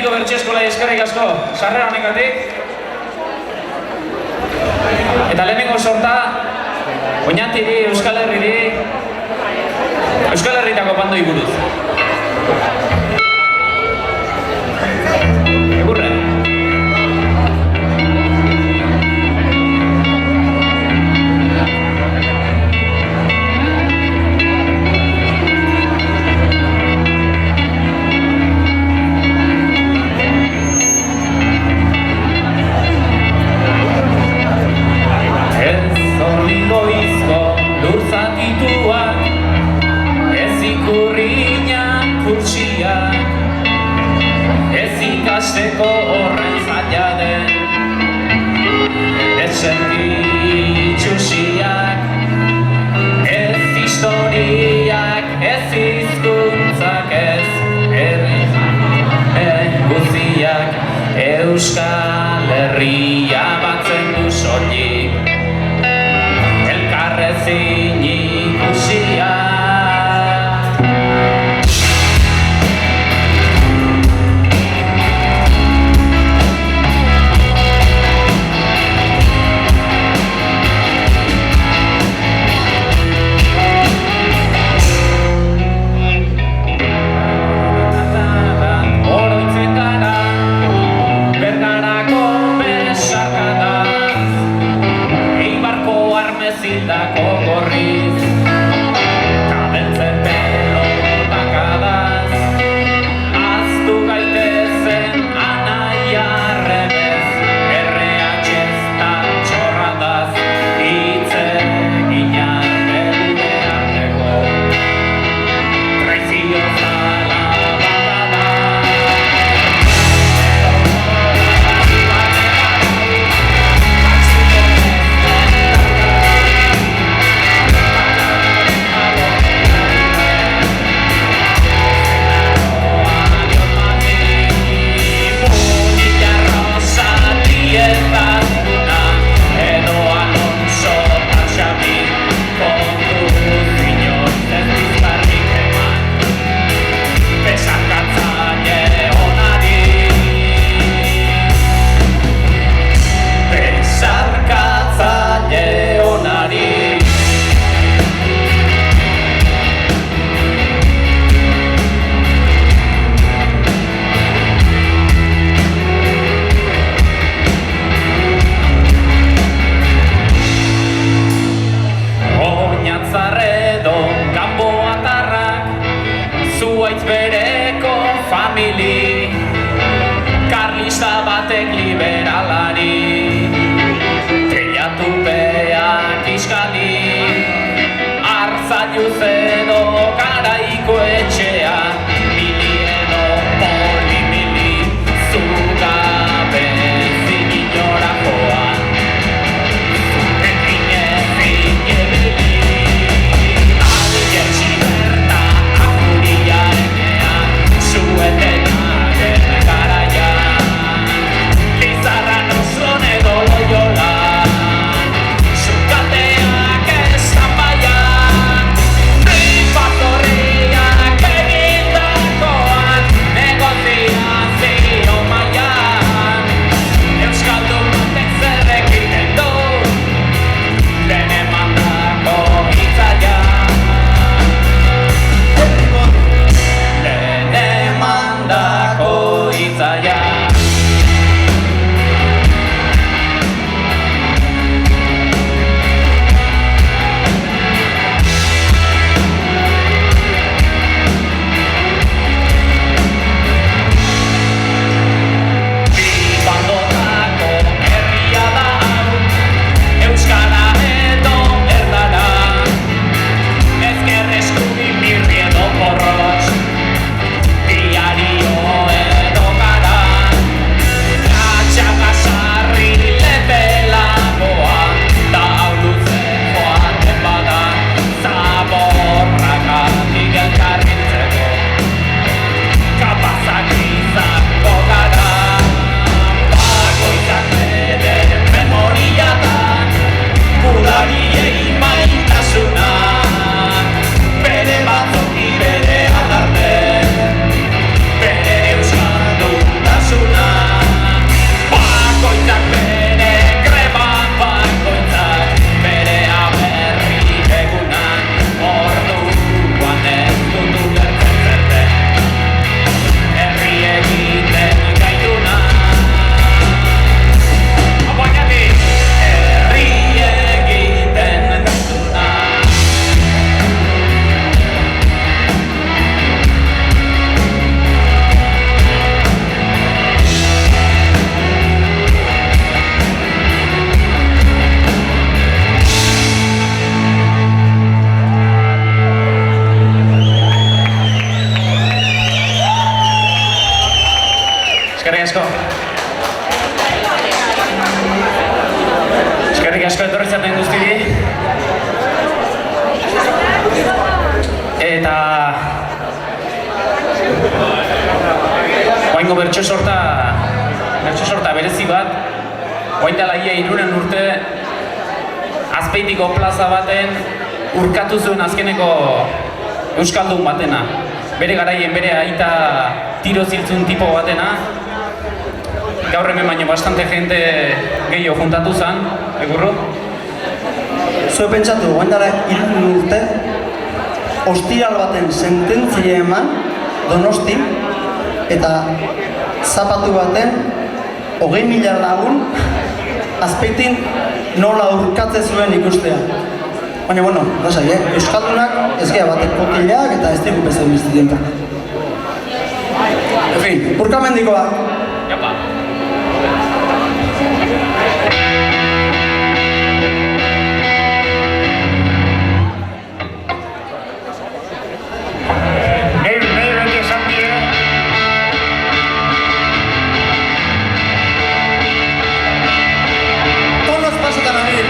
Herriko Bertso Eskolai eskerrik asko sarrera honengatik. Eta lehenengo sorta, Oñatiri, Euskal Herriri, Euskal Herritako bandoi buruz. Egurre. Ikasteko horren zaila den ez sentitxusiak, ez historiak, ez hizkuntzak, ez guziak, Euskal Herria batzen du soilik, elkarrezin ikusiak. Karlista batek liberalari teilatupeak iskali, Arzaiuz edo Garaiko etxea, mili edo polimili, zugabe ezin inora joan, zurekin ezin ebili, aliertsi berta akuriarenean, zuetenak garaia, Lizarra nos Eskerrik asko. Eskerrik asko etorri zaten guztiri. Eta... Oaingo bertso sorta berezi bat, oain dela ia 3 urte Azpeitiko plaza baten urkatu zuen azkeneko euskaldun batena. Bere garaien bere aita tiro ziltzun tipo batena. Gaur hemen baino bastante jende gehiago juntatu zen, egurru? Zue pentsatu, oain dela 3 urte, ostiral baten sententzia eman Donostin, eta zapatu baten 20.000 lagun Azpeitin nola urkatze zuen ikustea. Baina, bueno, lasai, euskaldunak ez gea batek kotileak eta ez digu bezain biztien. En fin, urkamendikoa. Japa. Tonos pasetan abir.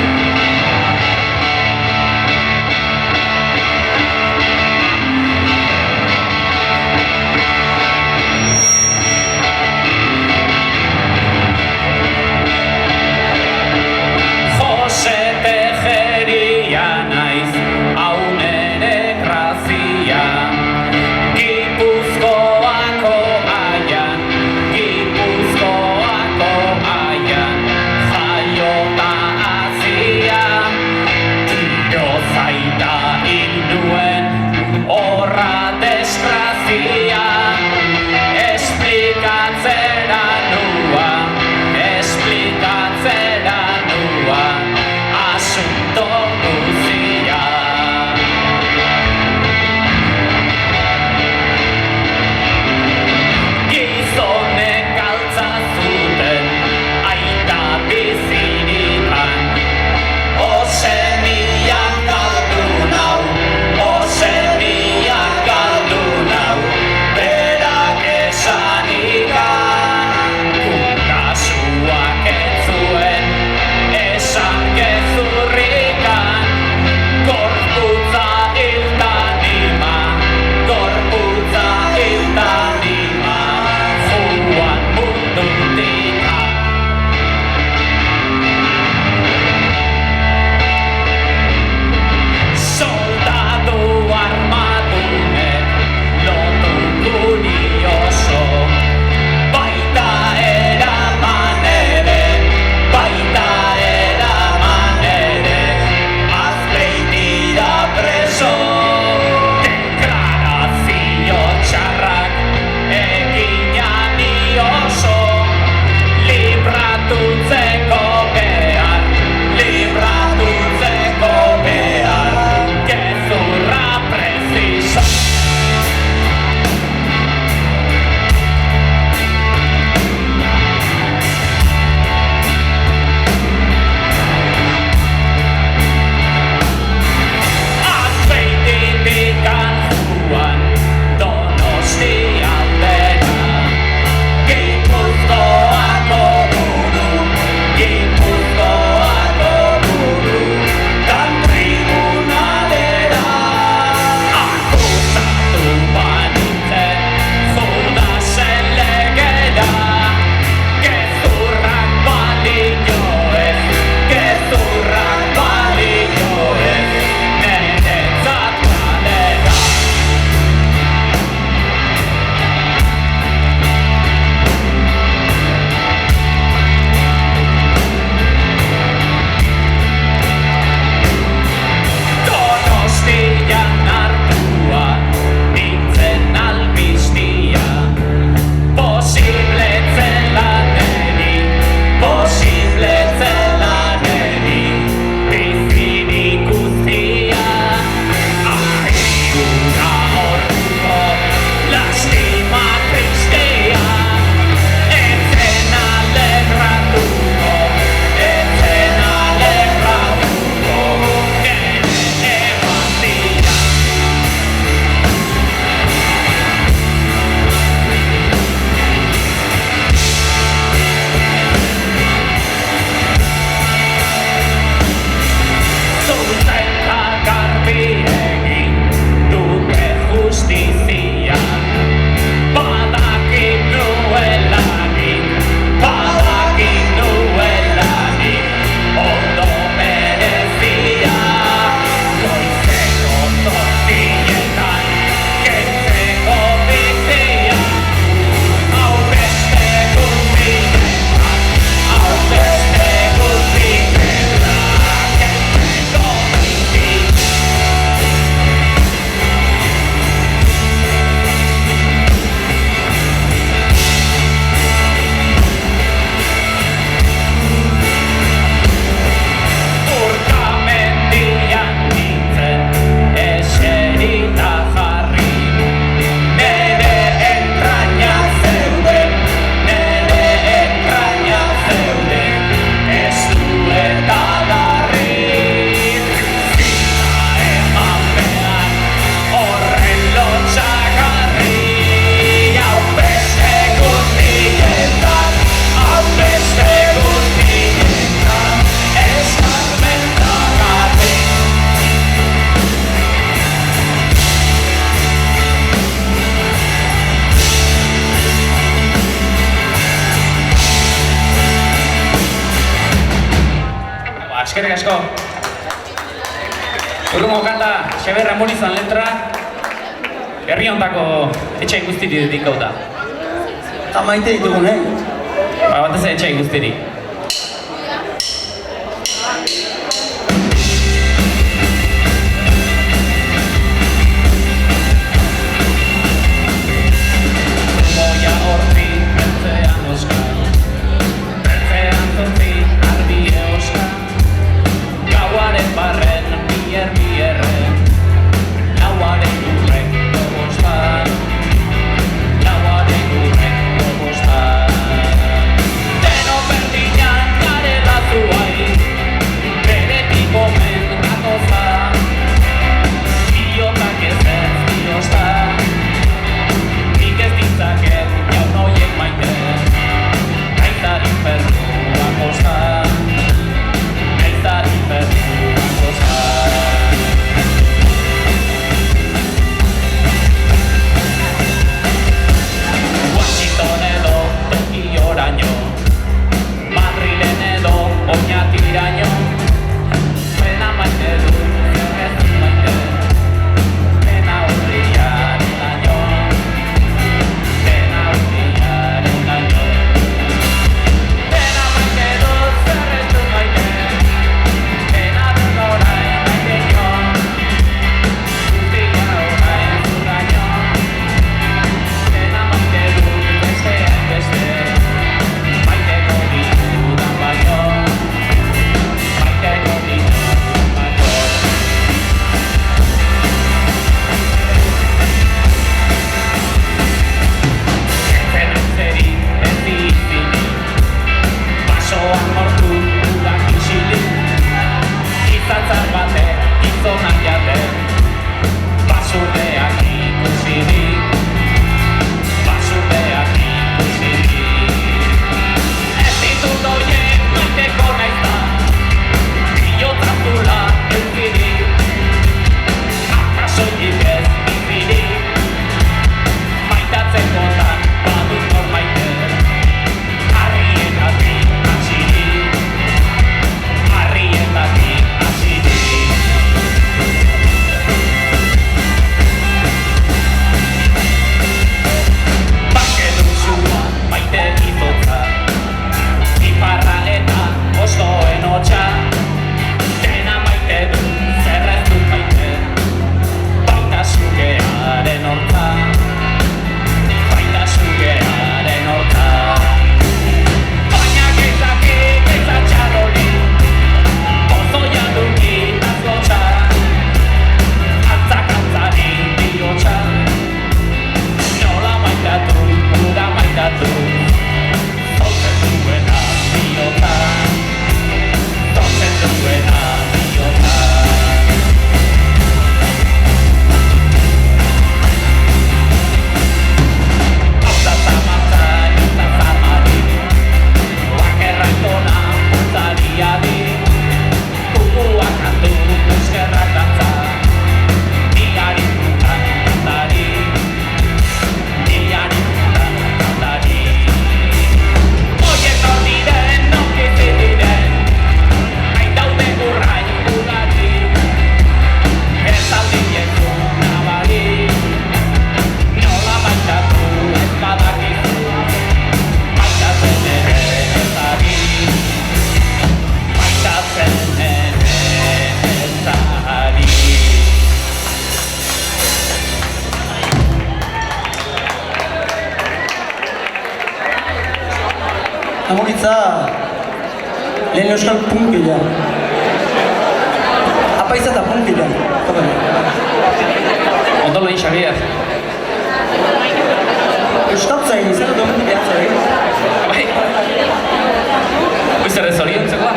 eskerrik asko. Urrungo kanta, Xeberra Morizan letra, herri hondako etxai guztiri dedikauta. Eta maite ditugun, Batez etxai guztiri. Moia horti, bertzean oska, bertzean zortzi, ardi euska, gauaren barren, bierren, lauaren urreko bostan, lauaren urreko bostan. Deno berdinan garela zuai, beretik omen gatoza, biotak ez diozta, nik ez ditzaket jaun oiek maite, aizari perdua kosta, aizari perdua kosta. Washington edo Tokioraino, Madrilen edo Oñatiraino, pena maite du, ez du maite, pena urriaren año, pena urriaren año. Pena maite du, zer ez du maite, pena dut orain maite nion, guztia orain zuraino. Pena maite dut besteak beste, maiteko ditudan baino, maiteko ditudan baino. Zen zeri ez dizini, basoan mortu udak isili, izatzar batek gizonak jaten, basurdeak ikusirik, basurdeak ikusirik. Ez ditut oiek maiteko naizta, bihotzazula eukirik, akasoilik ez bizirik, maitatzekotan badut nor maite, harrietatik hasirik, harrietatik hasirik. Bake duzua maite izotza, iparra eta ostoen hotxa, dena maite du, zer ez dut maite, baita sugearen hortza, baita sugearen hortza. Baina gehitzatxarroli, pozoia duki azlotxa, antzak-antzari bihotxa, nola maitatu, ura maitatu, zotzen duena bihotza, zotzen duena bihotza. Hauta zamartza, eta zamari, bakerraitona, putzariadi, kukuak kantu, euskerrak dantza, diari frutan kantari, diari frutan kantari. Oiek nor diren, nonkizi diren, hain daude urrain ugari, ez aldiezu nabari, nola maitatu ez badakizu, maitatzen ere ez ari, maitatzen ere ez ari. Amoritza, lehen euskal punkila. Apaiza eta punkila. Ondo lehen, Xavier. Euskaltzain, izan dut omen behatzain. Bai. Hoiz ere zoriontzekoa.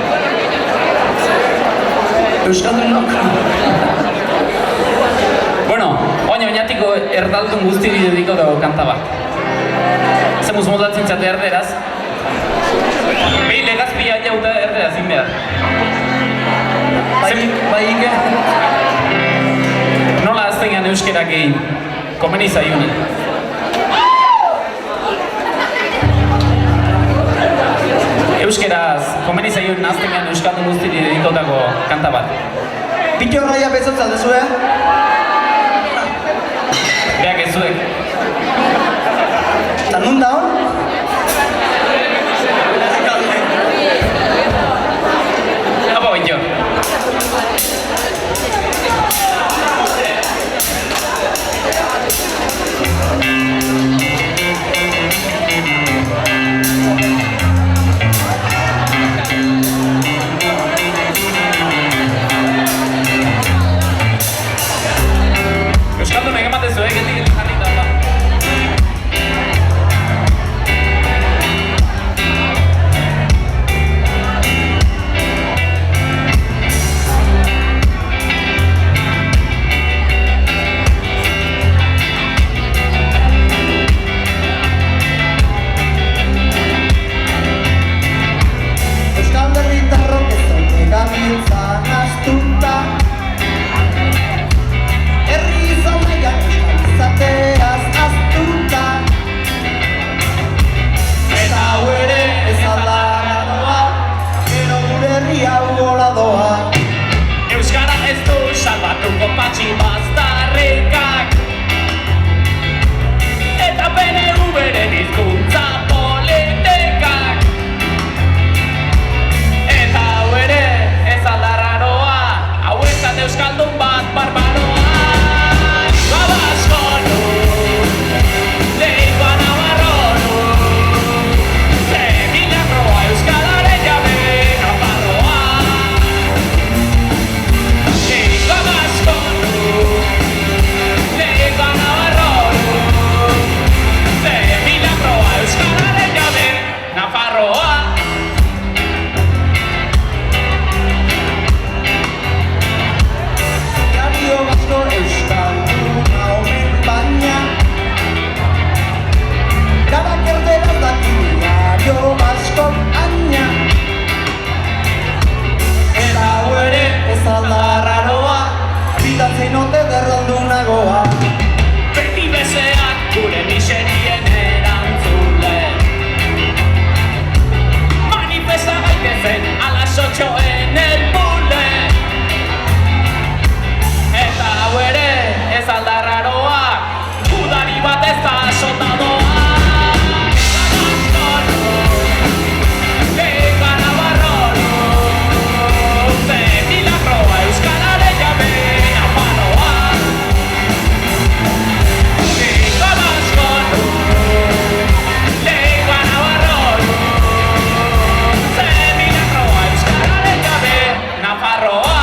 Euskaldunok. Bueno, oinatiko erdaldun guztiri dedikatu kanta bat. Zemuz modatzen zate erderaz. Bi legazpia jauta erderaz inbehar. Bai ike. Nola aztenean euskerak egin, komeni zaiunen. Euskeraz komeni zaio naztenean euskaldun guztiri dedikotako kanta bat. Bitxo raia bezatzen dezue? Beak ez zuek. Eta nun da hon? Apa Bitxo. Euskaldun egin bat ez zuek, gentik jarri da ba. Euskal Herritarrok ez dute gabiltzan astuta. Herri izan nahiak euskal izateaz aztuta. Eta hau ere ez aldara doa, gero gure herri hau gora doa. Euskara ez du salbatuko patxi baztarrikak. Eta PNV-ren hizkuntza politikak. Eta hau ere ez aldarraroa, hau ezat euskaldun bat barbaroa. Babaskonu, leikoa nabarronu, ze milagroa euskalaren jabe nafarroa. Leikoa baskonu, leikoa nabarronu, ze milagroa euskalaren jabe nafarroa. Diario Vasco euskalduna omen baina. Garak erderaz daki Diario Vasco aina. Eta hau ere ez aldarraroa, bidatzen ote derraldunagoa. Beti bezeak gure miserien erantzule. Manifesta gaitezen a las 8 en el bule. Eta hau ere ez aldarraroa, udari bat ez da soldadoa. Leikoa nabarronu, ze milagroa euskararen jabe nafarroa. Leikoa baskonu, leikoa nabarronu, ze milagroa euskararen jabe nafarroa.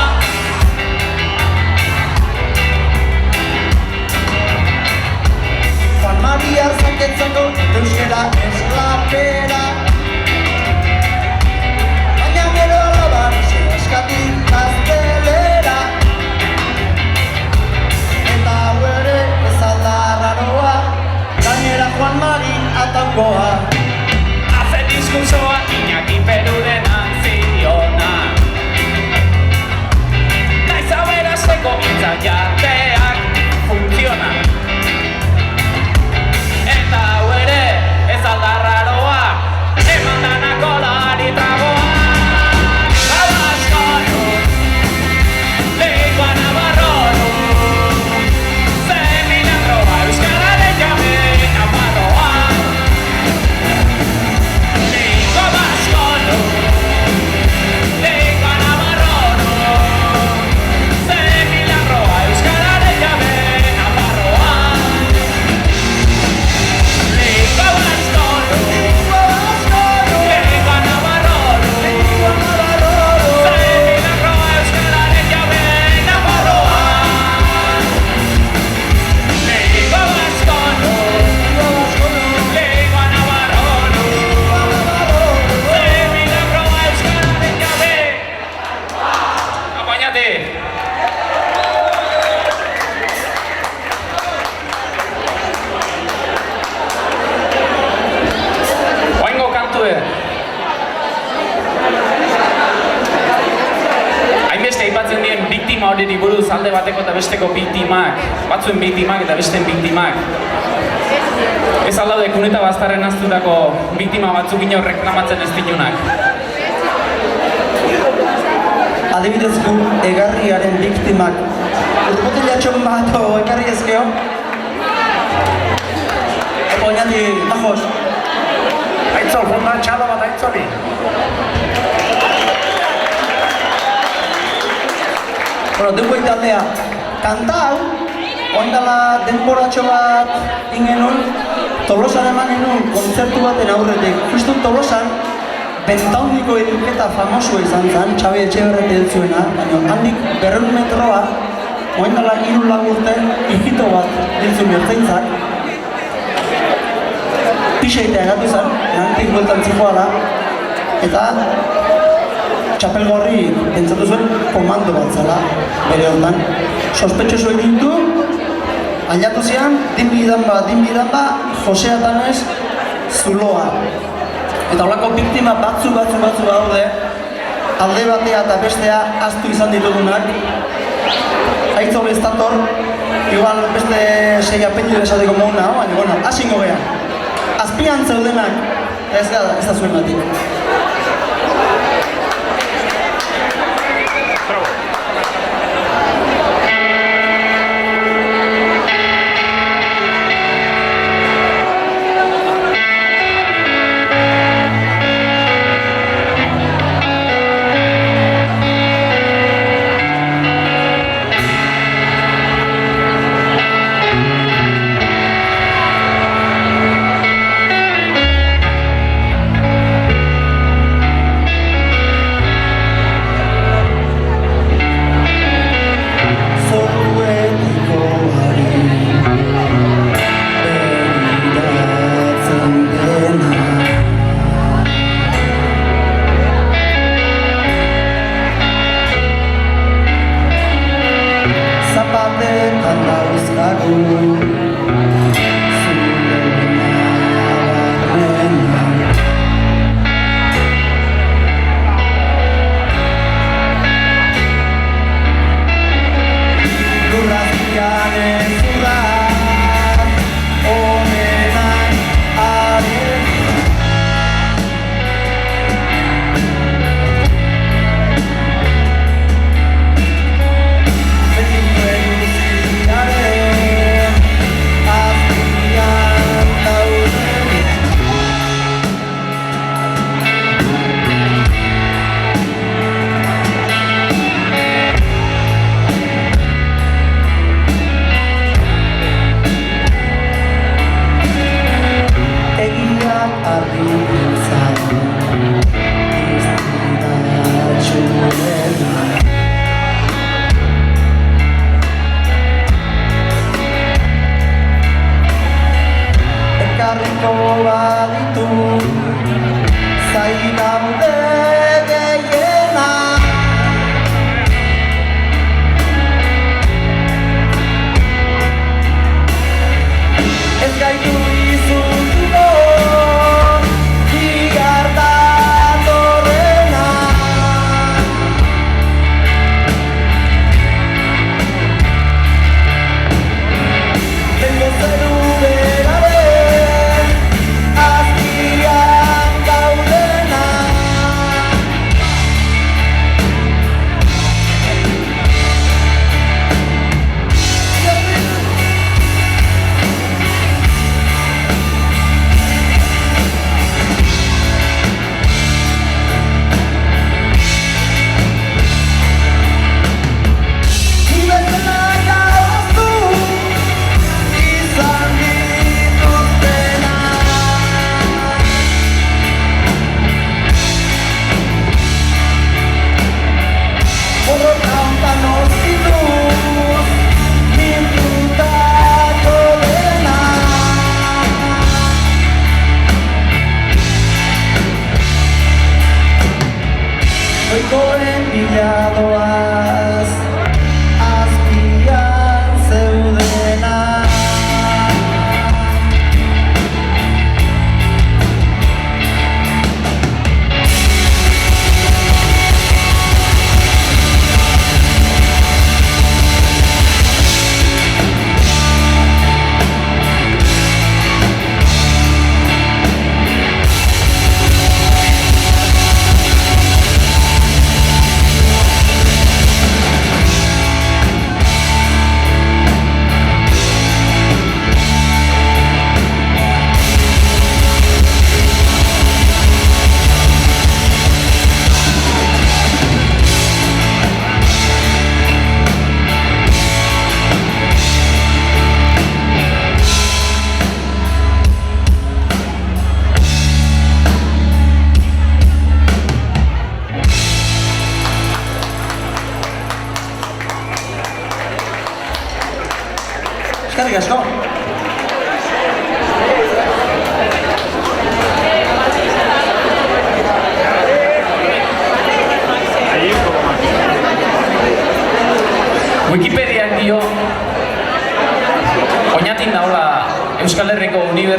Juan Maria Zanketzako euskera esklapera. Baina gero alaban askatik gaztelera. Eta hau ere ez aldarraroa, gainera Juan Mari atangoa. Hace diskursoa Iñaki Perudena ziona. Naiz aberazteko hitza jateak funtziona. Eta hau ere ez aldarraroa, eman danako lari tragoa. Babaskonu, leikoa nabarronu, ze milagroa euskararen jabe nafarroa. Leikoa baskonu, leikoa nabarronu, ze milagroa euskararen jabe nafarroa. Leikoa baskonu, leikoa nabarronu, ze milagroa euskararen jabe nafarroa. Leikoa baskonu, leikoa nabarronu, ze milagroa euskararen jabe. Apañate. Oaingo kantue. Hainbeste aipatzen dien biktima hori buruz alde bateko eta besteko biktimak, batzuen biktimak eta besteen biktimak. Ez aldaude kuneta baztarren azturako biktima batzuk ino reklamatzen ez dinunak. adibidez gu egarriaren biktimak urbotilatxon bat egarri ezkeo oinati, bajos Aitzol, fonda txalo bat aitzoli. Bueno, dugu taldea, kanta hau, oindala denboratxo bat ingenun, Tolosan eman genuen kontzertu baten aurretik. Justu Tolosan, bentaundiko eduketa famosua izan zen, Xabi Etxeberret edutzuena, baina handik 200 metroa, oindala 3 urte, hijito bat diltzun bertzaintzak, pixeitea egatu zen, handik bueltan zijoala, eta txapelgorri pentsatu zuen komando bat zela bere hortan. Sospetxoso egin du, ailatu zian, dinbidan ba, Jose Atanez zuloa. Eta holako biktima batzu daude, alde batea eta bestea ahaztu izan ditugunak. Aitzol ez dator, igual beste 6 apellido esateko mouna, baina, bueno, hasingo geha. Azpian zeudenak, ez da zuen batik.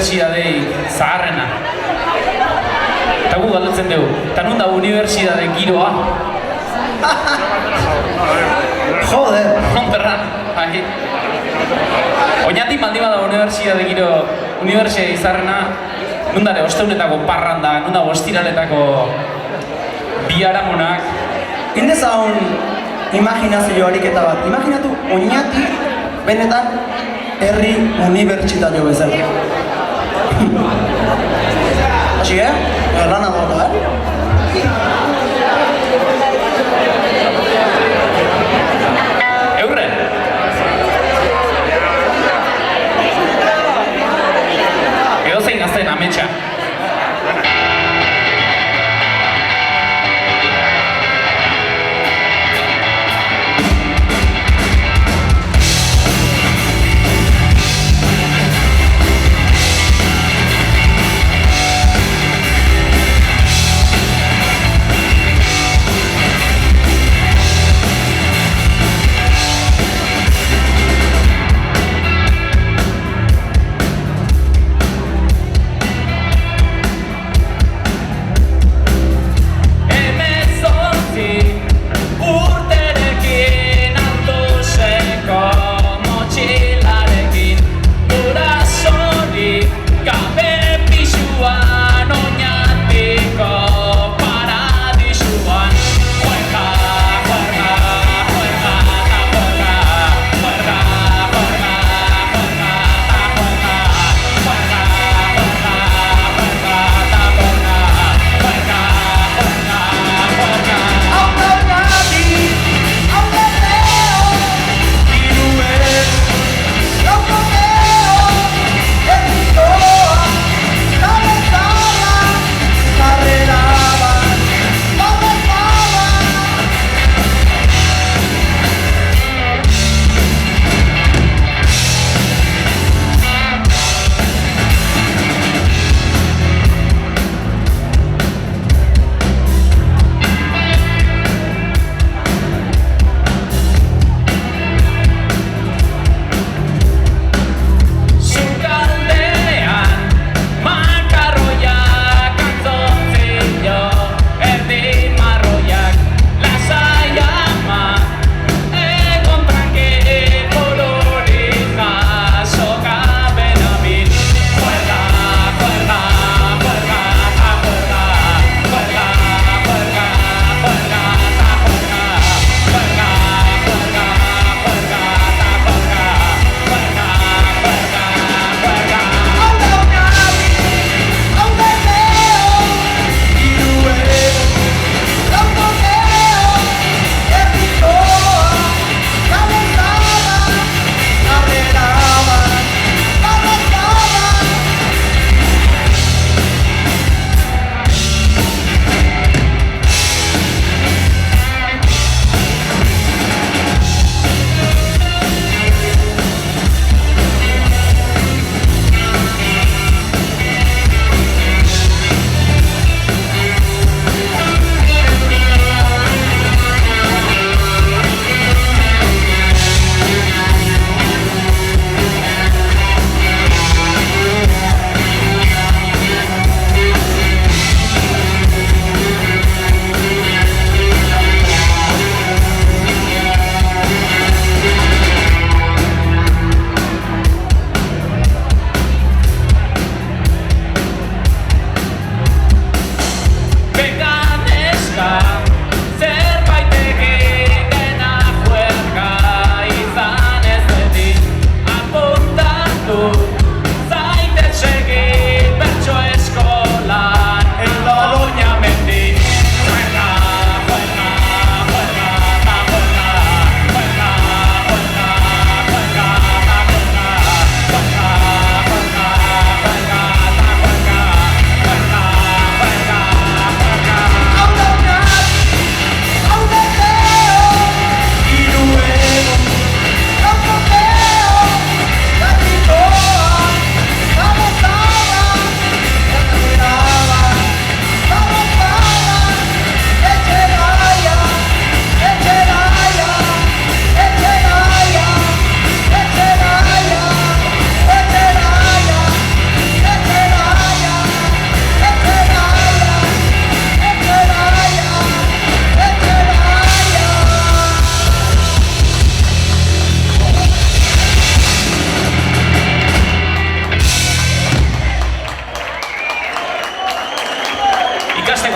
unibertsitatei zaharrena. Eta gu galdetzen dugu, eta nun da unibertsitate giroa? Joder! Monterran, bai. Oñatik baldin bada unibertsitate giro, unibertsitate zaharrena, nun dare osteunetako parranda, nun dago estiraletako biharamunak. Indezagun imaginazio ariketa bat. Imaginatu Oñati benetan herri unibertsitatio bezala. Hasi, Lana borda, Eurre! Edozein gazten ametsa.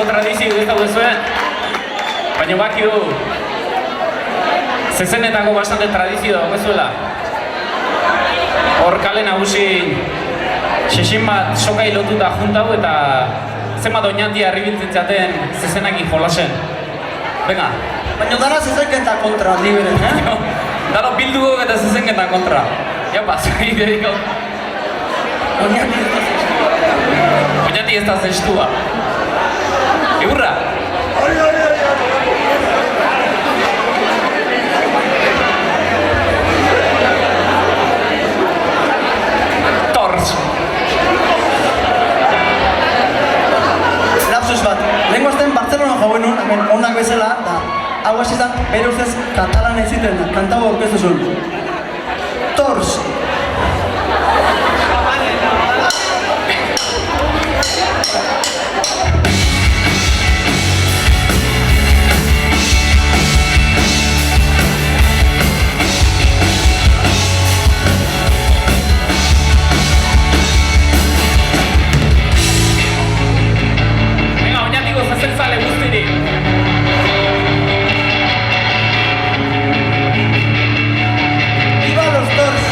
tradizio ez daudezue, baina bakiu zezenetako bastante tradizio daukazuela. Hor kale nagusi xexin bat sokai lotuta juntau eta zenbat oinantia herribiltzen zaten zezenakin jolasen. Venga. Baina dara zezenketa kontra, liberen, eh? Daro bilduko eta zezenketa kontra. Ja, pasai dediko. Oñati ez da zestua. Egurra! Tors! Lapsus bat, lehenko azten Bartzelona jauen nun, hemen onak bezala, da hau hasizan bere ustez katalan ez ziten da, kantago aurkeztu zuen. Tors! Zezentzale guztirik. Viva los Tors!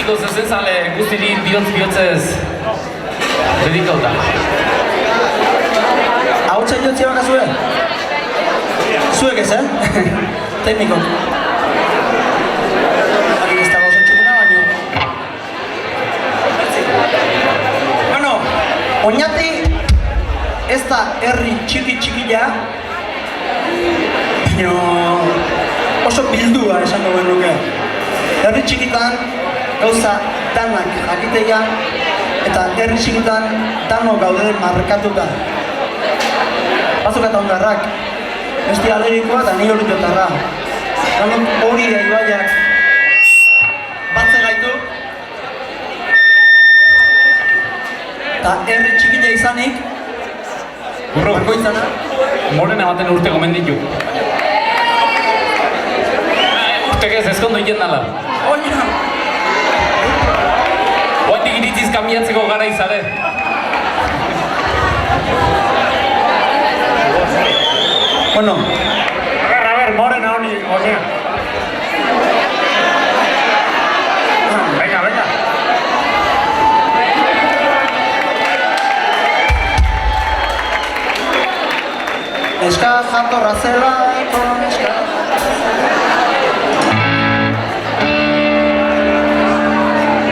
Bizkaiko zezenzale guztiri bihotz-bihotzez dedikauta. Hau txai jotzia baka zuen? Zuek ez, Teknikok. Hagi ez dago oso txukuna, baino. Bueno, Oñati ez da herri txiki-txikila, baino oso bildua esango genuke. Herri txikitan gauza danak jakiteia, eta herri txikitan dano gaude markatuta. Batzuk eta ondarrak, besti alerikoa eta ni horretotarra. Danok hori da ibaiak batze gaitu. Eta herri txikila izanik, Urro, bakoitzana, moren ematen urte gomen ditu. Urtek ez ezkondo iten dala. oina! Oatik iritziz kambiatzeko gara izare. Bueno, A ver, morena honi, osea. Venga, venga. neska jatorra zelako neska.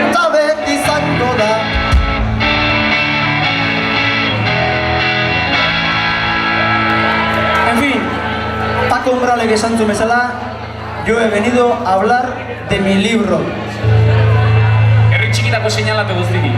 Eta beti izango da. En fin, Paco Umbralek esan zuen bezala, yo he venido a hablar de mi libro. Herri txikitako seinalate guztiri.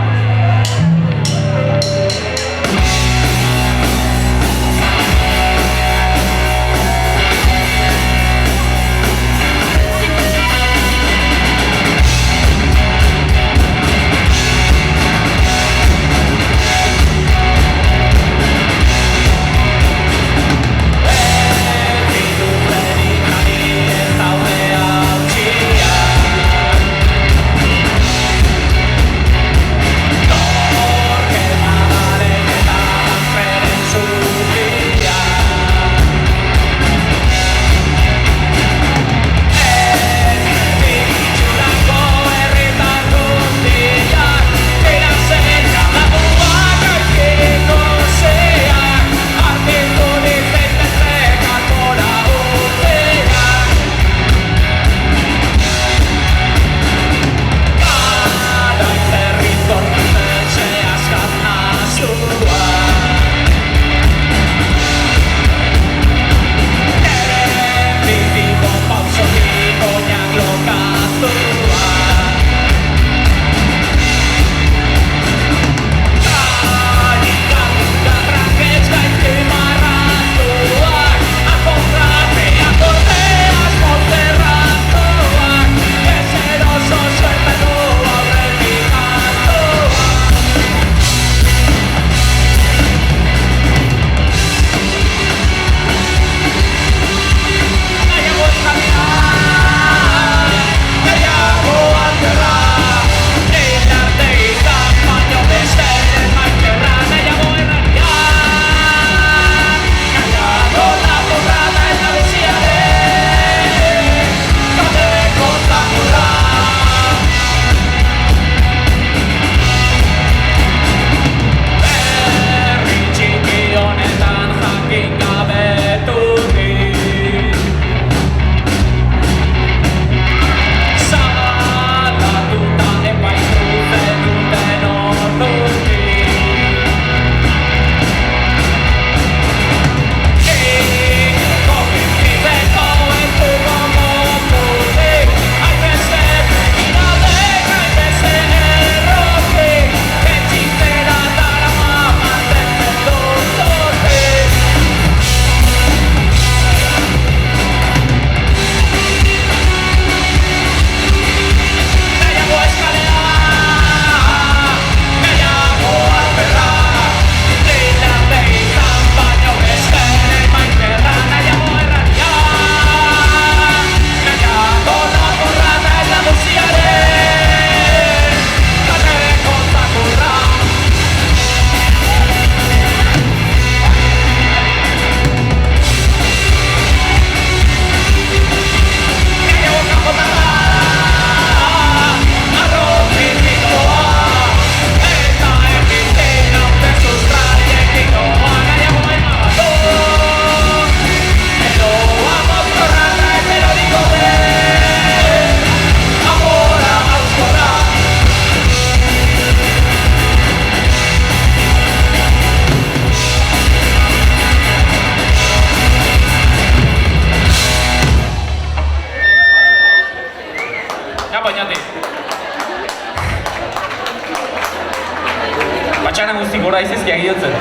patxana guztik gora izizkiak iotzen.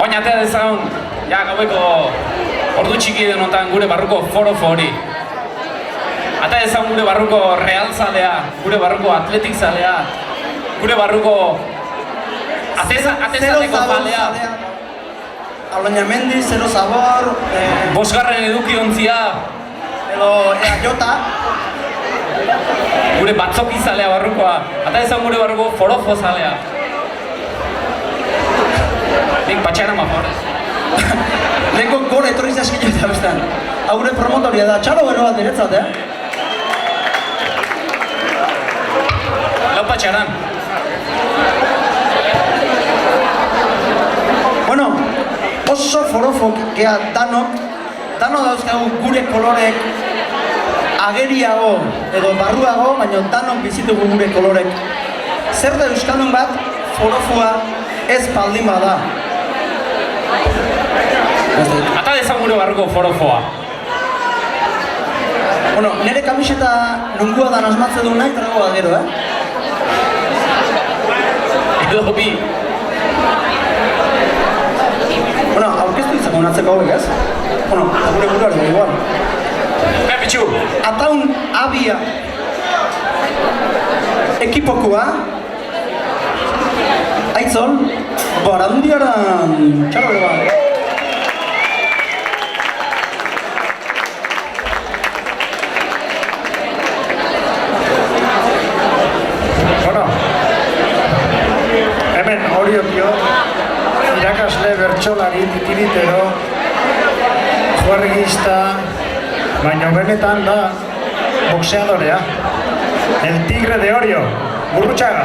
Oin atea dezagun, ja gaueko ordu txiki denotan gure barruko forofo hori. Ata dezagun gure barruko Real zalea, gure barruko Atletik zalea, gure barruko atezateko zalea. Aloñamendi, Zero Sabor, Bosgarren edukiontzia, edo Jota. gure batzoki zalea barrukoa, ata dezagun gure barruko forofo zalea. Nik patxana maforez. Lehenko gora etorri zaskillo eta bestean. Hau gure promotoria da, txalo gero bat diretzat, Lau patxaran. Bueno, oso forofok gea danok dauzkagu gure kolorek ageriago edo barruago, baina danok bizitugu gure kolorek. Zer da euskaldun bat forofua ez baldin bada? Ata dezagun gure barruko forofoa. Bueno, nire kamiseta nungua dan asmatze du nahi, trago bat gero, Edo bi. Bueno, aurkeztu izango natzeko hauek, ez? Bueno, gure buruari, igual. Pitxu. Ataun abia ekipokua Aitzol, barandiaran, txaro bera. Bueno, hemen Oriokio, irakasle bertsolari titiritero, juergista, baina benetan da boxeadorea. El Tigre de Orio, Gurrutxaga.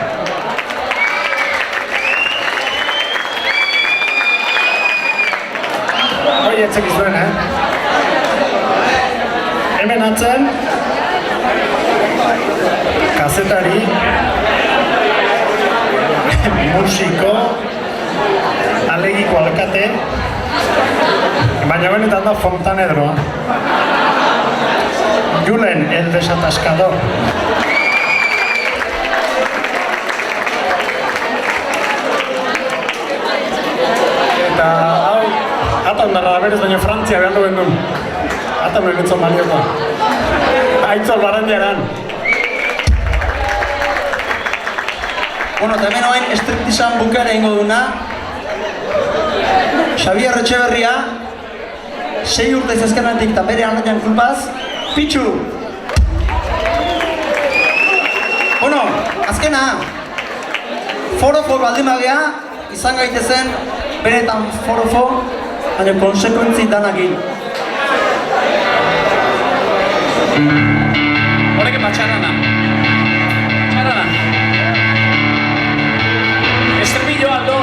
Hoi etzek izuen, Hemen atzen, kazetari, musiko, alegiko alkate, baina benetan da fontanedroa. Julen, el desatascador. Eta hau, atan darra berez, baina Frantzia behar duen duen. Atan benetzen balioko. Aitzol barandiaran. Bueno, eta hemen oain striptizan bukara ingo duna. Xabier Etxeberria, 6 urte izazkenatik eta bere anaian kulpaz, Pitxu! Bueno, azkena, forofo baldin bagea, izan gaitezen, benetan forofo, baina konsekuentzi danakin. Horrek patxarana. Patxarana. Estribilloa lo.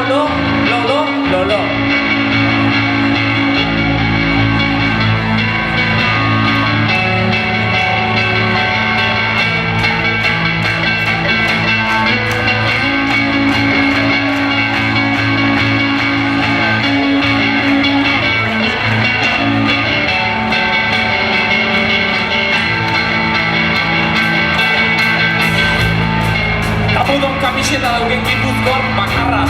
Kapudon kamiseta dauken Gipuzkoar bakarra.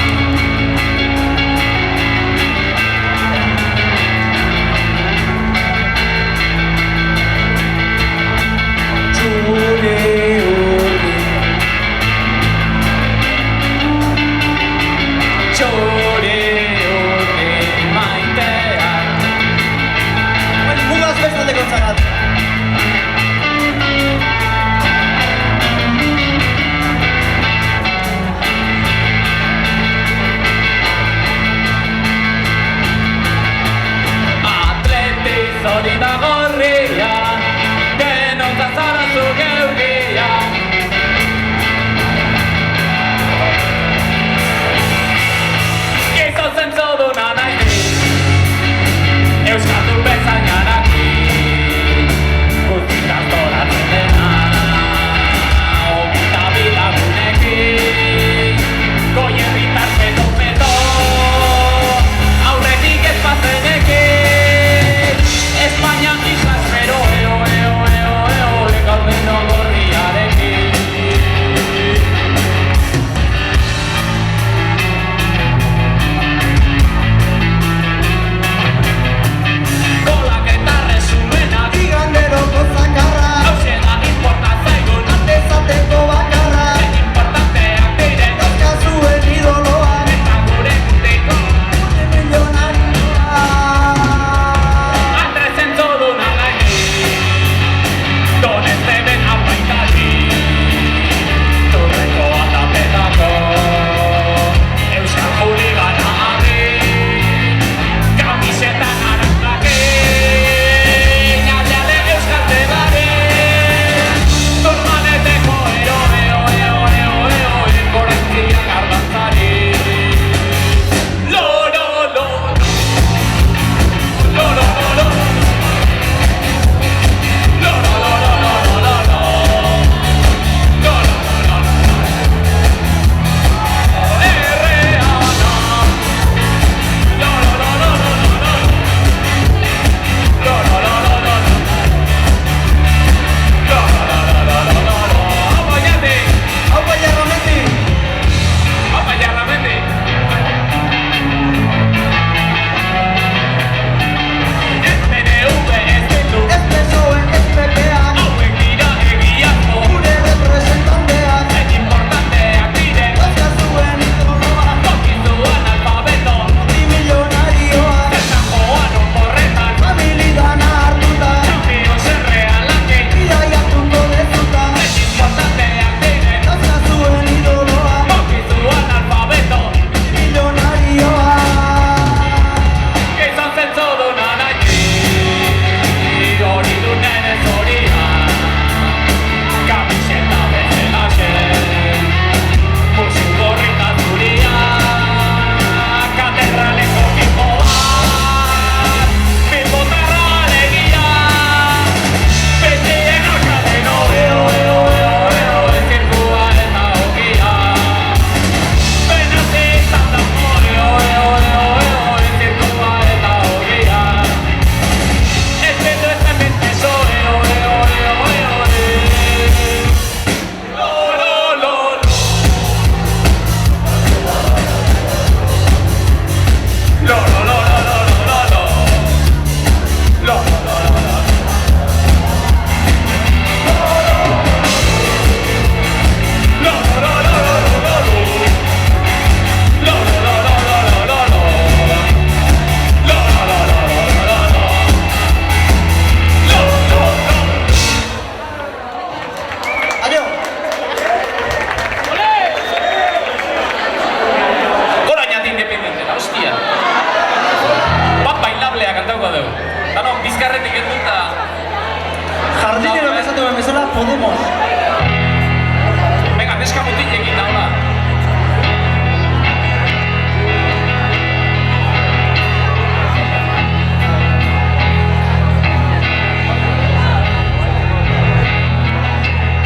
mutilekin daula.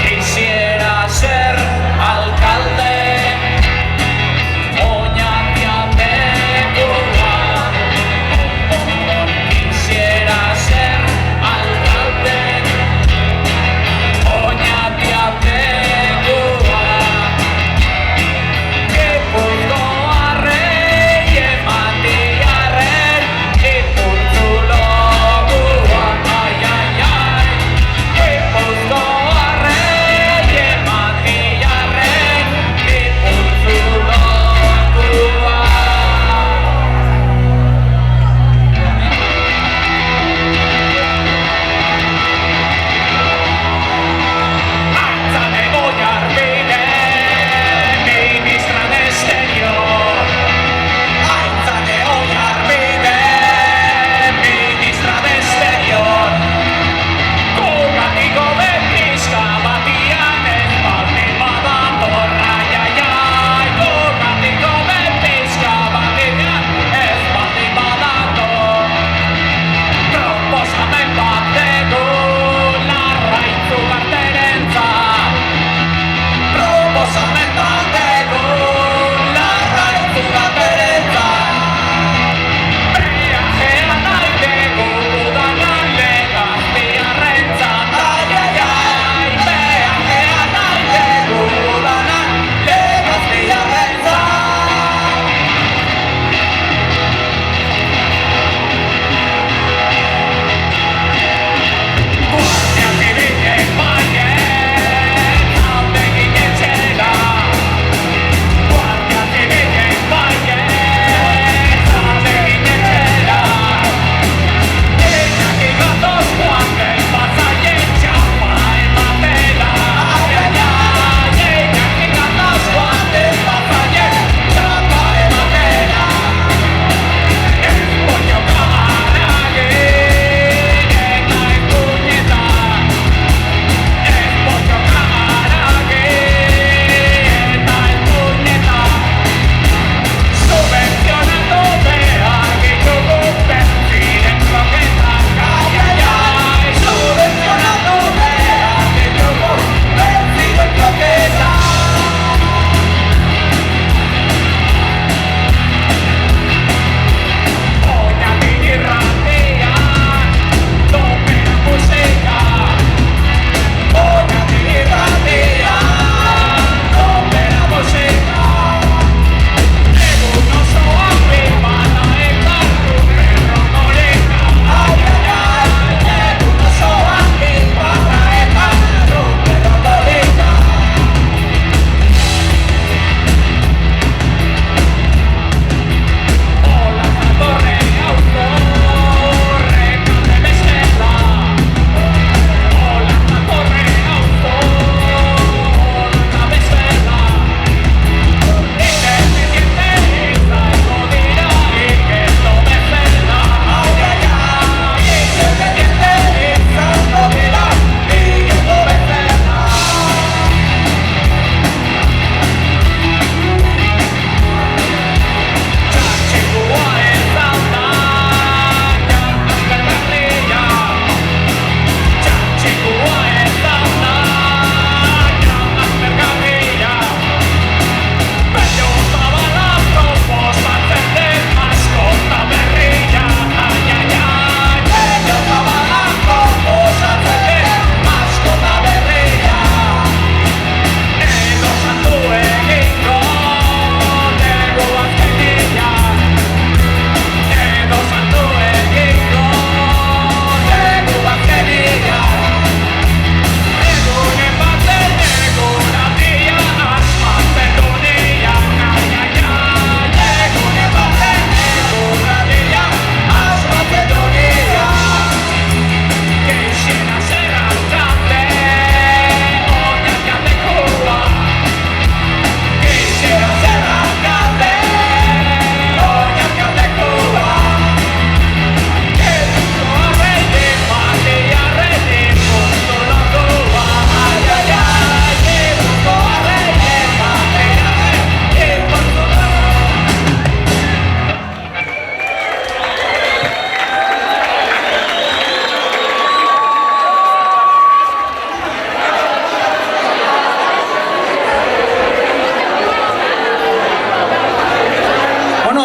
Quisiera ser alcalde, Oñatiate Cuba. Quisiera ser alcalde, Oñatiate Cuba.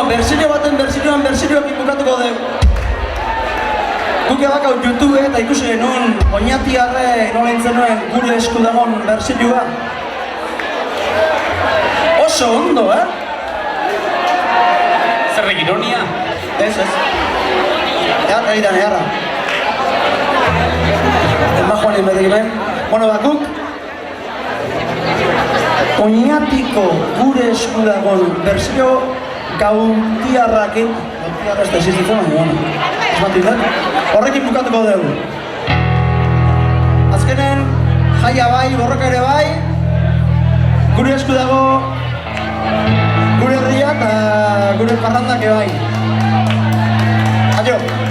berzio baten berzioak bukatuko dugu. Guk ebakau YouTube eta ikusi genuen Oñatiarre nola intzenuen gure esku dagoen berzioa. Oso ondo, Zerrek ironia? Ez. Earra egiten, earra. Elma joan inbetek ben. Bueno, bakuk Oñatiko gure esku dagoen berzio gautiarrakin. Gautiarra ez da existitzen, baina, bueno. Horrekin bukatuko dugu. Azkenen, jaia bai, borroka ere bai, gure esku dago, gure herria eta gure parrandak bai. Aio!